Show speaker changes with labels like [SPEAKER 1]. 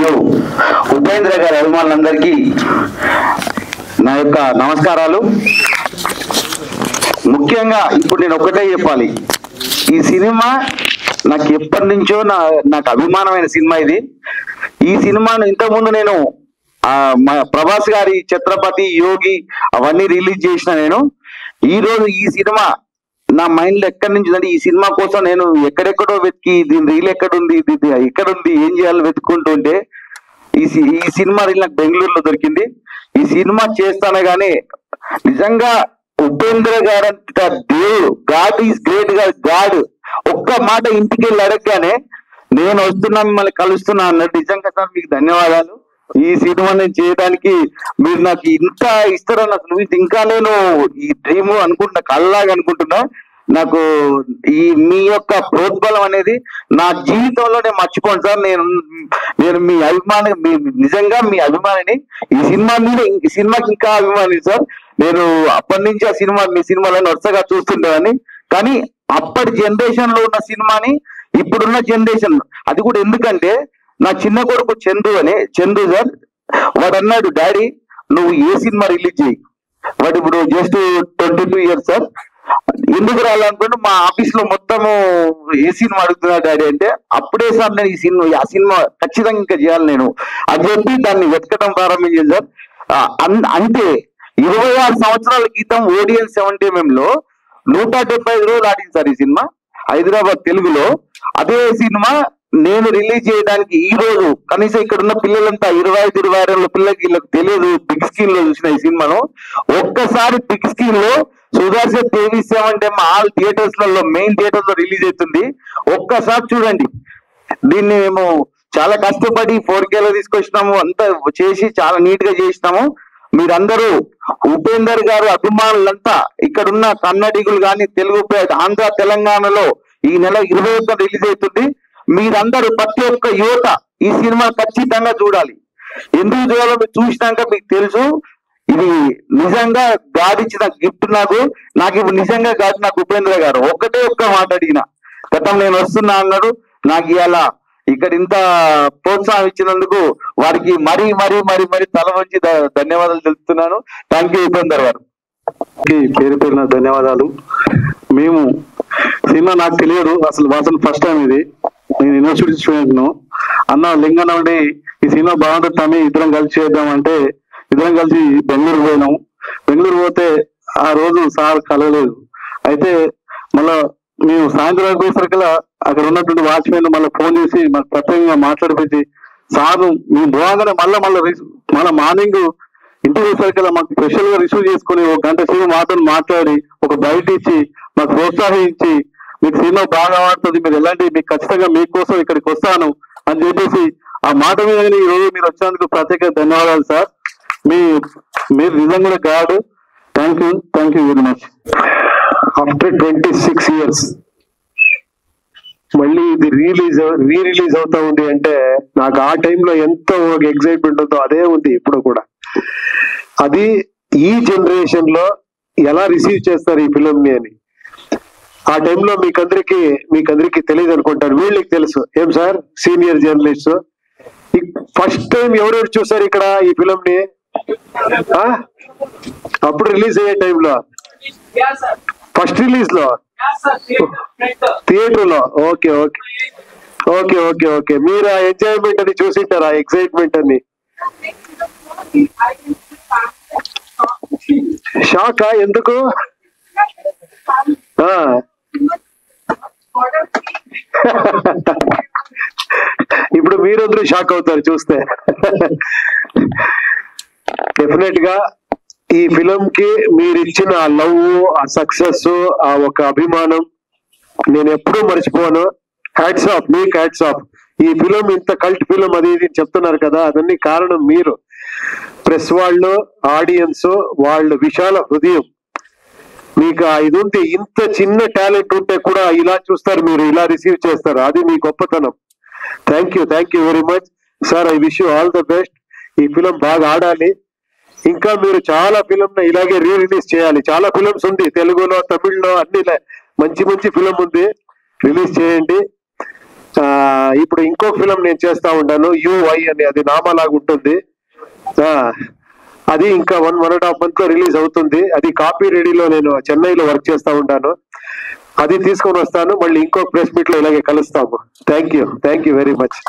[SPEAKER 1] అభిమానులు ఉపేంద్ర గారి అభిమానులందరికీ నా యొక్క నమస్కారాలు. ముఖ్యంగా ఇప్పుడు నేను ఒకటే చెప్పాలి, ఈ సినిమా నాకు ఎప్పటి నుంచో నాకు అభిమానమైన సినిమా ఇది. ఈ సినిమాను ఇంతకుముందు నేను ప్రభాస్ గారి ఛత్రపతి, యోగి అవన్నీ రిలీజ్ చేసిన నేను. ఈ రోజు ఈ సినిమా నా మైండ్ లో ఎక్కడి నుంచి అంటే, ఈ సినిమా కోసం నేను ఎక్కడెక్కడో వెతికి దీని రీల్ ఎక్కడుంది, ఎక్కడుంది, ఏం చేయాలో వెతుక్కుంటుంటే ఈ సినిమా రీల్ నాకు బెంగళూరులో దొరికింది. ఈ సినిమా చేస్తానే గానీ నిజంగా ఉపేంద్ర గారంత దేవుడు, గాడ్ ఈజ్ గ్రేట్ గా గాడ్ ఒక్క మాట ఇంటికి వెళ్ళి అడగగానే నేను వస్తున్నా, మిమ్మల్ని కలుస్తున్నా అన్నట్టు. నిజంగా సార్ మీకు ధన్యవాదాలు. ఈ సినిమా నేను చేయడానికి మీరు నాకు ఇంత ఇస్తారని అసలు ఇంకా నేను ఈ డ్రీమ్ అనుకుంటున్నా, కళ్ళలాగా అనుకుంటున్నా. నాకు ఈ మీ యొక్క ప్రోద్బలం అనేది నా జీవితంలో నేను మర్చిపోను సార్. నేను మీ అభిమాని, నిజంగా మీ అభిమానిని. ఈ సినిమా మీద ఈ సినిమాకి ఇంకా అభిమాని సార్. నేను అప్పటి నుంచి ఆ సినిమా మీ సినిమాలను వరుసగా చూస్తుంటానని. కానీ అప్పటి జనరేషన్ లో ఉన్న సినిమాని ఇప్పుడున్న జనరేషన్, అది కూడా ఎందుకంటే నా చిన్న కొడుకు చందు సార్, వాడు అన్నాడు, డాడీ నువ్వు ఏ సినిమా రిలీజ్ చేయి. వాడు ఇప్పుడు జస్ట్ 22 years సార్. ఎందుకు రావాలనుకుంటే మా ఆఫీస్ లో మొత్తము ఏ సినిమా అడుగుతున్నా డాడీ అంటే, అప్పుడే సార్ నేను ఆ సినిమా ఖచ్చితంగా ఇంకా చేయాలి నేను అని చెప్పి దాన్ని వెతకడం ప్రారంభించాను సార్. అంతే 26 సంవత్సరాల క్రితం ఓడియన్ 70mm లో 175 రోజులు ఆడింది సార్ ఈ సినిమా హైదరాబాద్ తెలుగులో. అదే సినిమా నేను రిలీజ్ చేయడానికి ఈ రోజు కనీసం ఇక్కడ ఉన్న పిల్లలంతా 25-26 పిల్లలకి వీళ్ళకి తెలియదు బిగ్ స్క్రీన్ లో చూసిన ఈ సినిమాను. ఒక్కసారి బిగ్ స్క్రీన్ లో సుదర్శన్ టీవీ 7 ఆల్ థియేటర్స్ లలో, మెయిన్ థియేటర్స్ లో రిలీజ్ అవుతుంది. ఒక్కసారి చూడండి. దీన్ని మేము చాలా కష్టపడి 4K లో తీసుకొచ్చినాము, అంతా చేసి చాలా నీట్ గా చేసినాము. మీరందరూ ఉపేందర్ గారు అభిమానులంతా, ఇక్కడున్న కన్నడిగులు కానీ, తెలుగు ఆంధ్ర తెలంగాణలో ఈ నెల 21 రిలీజ్ అవుతుంది. మీరందరూ ప్రతి ఒక్క యువత ఈ సినిమా ఖచ్చితంగా చూడాలి. ఎందుకు చూడాలో మీరు చూసినాక మీకు తెలుసు. ఇది నిజంగా గాడ్ ఇచ్చిన గిఫ్ట్ నాకు ఇప్పుడు నిజంగా గాడ్ నాకు ఉపేంద్ర గారు ఒక్క మాట అడిగిన, గతం నేను వస్తున్నా అన్నాడు. నాకు ఇలా ఇక్కడ ఇంత ప్రోత్సాహం ఇచ్చినందుకు వారికి మరీ తల వంచి ధన్యవాదాలు తెలుపుతున్నాను. థ్యాంక్ యూ ఉపేందర్ గారు.
[SPEAKER 2] పేరు పేరున ధన్యవాదాలు. మేము సినిమా నాకు తెలియదు అసలు ఫస్ట్ టైం ఇది. నేను యూనివర్సిటీ స్టూడెంట్ ను. అన్న లింగన్న ఉండి ఈ సినిమా బాగుంటుంది తమ్మి, ఇద్దరం కలిసి చేద్దామంటే ఇద్దరం కలిసి బెంగళూరు పోయినాం. బెంగళూరు పోతే ఆ రోజు సార్ కలగలేదు. అయితే మళ్ళా మేము సాయంత్రం పోయేసరికల్లా అక్కడ ఉన్నటువంటి వాచ్మెన్ మళ్ళీ ఫోన్ చేసి మాకు ప్రత్యేకంగా మాట్లాడిపించి, సార్ మేము పోగానే మళ్ళీ మార్నింగ్ ఇంటికి వచ్చేసరికల్లా మాకు స్పెషల్ గా రిసీవ్ చేసుకుని 1 గంట సేపు మాతో మాట్లాడి ఒక బయట ఇచ్చి మాకు ప్రోత్సహించి, మీకు సినిమా బాగా ఆడుతుంది, మీరు ఎలాంటి మీకు ఖచ్చితంగా మీకోసం ఇక్కడికి వస్తాను అని చెప్పేసి ఆ మాట మీద ఈ రోజు మీరు వచ్చినందుకు ప్రత్యేక ధన్యవాదాలు సార్. మీరు నిజంగా God. Thank you very much. After 26 years మళ్ళీ ఇది రిలీజ్ అవుతా ఉంది అంటే నాకు ఆ టైంలో ఎంతో ఒక ఎగ్జైట్మెంట్ ఉందో అదే ఉంది ఇప్పుడు కూడా. అది ఈ జనరేషన్ లో ఎలా రిసీవ్ చేస్తారు ఈ ఫిలిం ని అని ఆ టైంలో మీకందరికి తెలియదు అనుకుంటారు. వీళ్ళకి తెలుసు. ఏం sir senior journalist, first time ఎవరెవరు చూసారు ఇక్కడ ఈ ఫిలిం ని? అప్పుడు రిలీజ్ అయ్యే టైంలో ఫస్ట్ రిలీజ్ లో థియేటర్ లో. ఓకే. మీరు ఆ ఎంజాయ్మెంట్ అని చూసింటారు, ఆ ఎక్సైట్మెంట్ అని. షాకా? ఎందుకు? ఇప్పుడు మీరందరూ షాక్ అవుతారు చూస్తే. డెఫినెట్ గా ఈ ఫిలిం కి మీరు ఇచ్చిన ఆ లవ్, ఆ సక్సెస్, ఆ ఒక అభిమానం నేను ఎప్పుడూ మర్చిపోను. హ్యాట్స్ ఆఫ్, మీకు హ్యాట్స్ ఆఫ్. ఈ ఫిలిం ఇంత కల్ట్ ఫిలిం అది ఇది చెప్తున్నారు కదా, అదన్నీ కారణం మీరు. ప్రెస్ వాళ్ళు, ఆడియన్స్ వాళ్ళ విశాల హృదయం, మీకు ఇది ఉంటే, ఇంత చిన్న టాలెంట్ ఉంటే కూడా ఇలా చూస్తారు, మీరు ఇలా రిసీవ్ చేస్తారు. అది మీ గొప్పతనం. Thank you very much sir. I wish you all the best. ఈ ఫిలిం బాగా ఆడాలి. ఇంకా మీరు చాలా ఫిలిం ఇలాగే రిలీజ్ చేయాలి. చాలా ఫిలిమ్స్ ఉంది, తెలుగులో, తమిళ్లో, అన్ని మంచి ఫిలిం ఉంది. రిలీజ్ చేయండి.
[SPEAKER 3] ఇప్పుడు ఇంకో ఫిలం నేను చేస్తా ఉంటాను UI అని, అది నామాలాగా ఉంటుంది. అది ఇంకా 1.5 month లో రిలీజ్ అవుతుంది. అది కాపీ రెడీలో నేను చెన్నైలో వర్క్ చేస్తా ఉంటాను. అది తీసుకొని వస్తాను. మళ్ళీ ఇంకో ప్రెస్ మీట్ లో ఇలాగే కలుస్తాము. Thank you very much.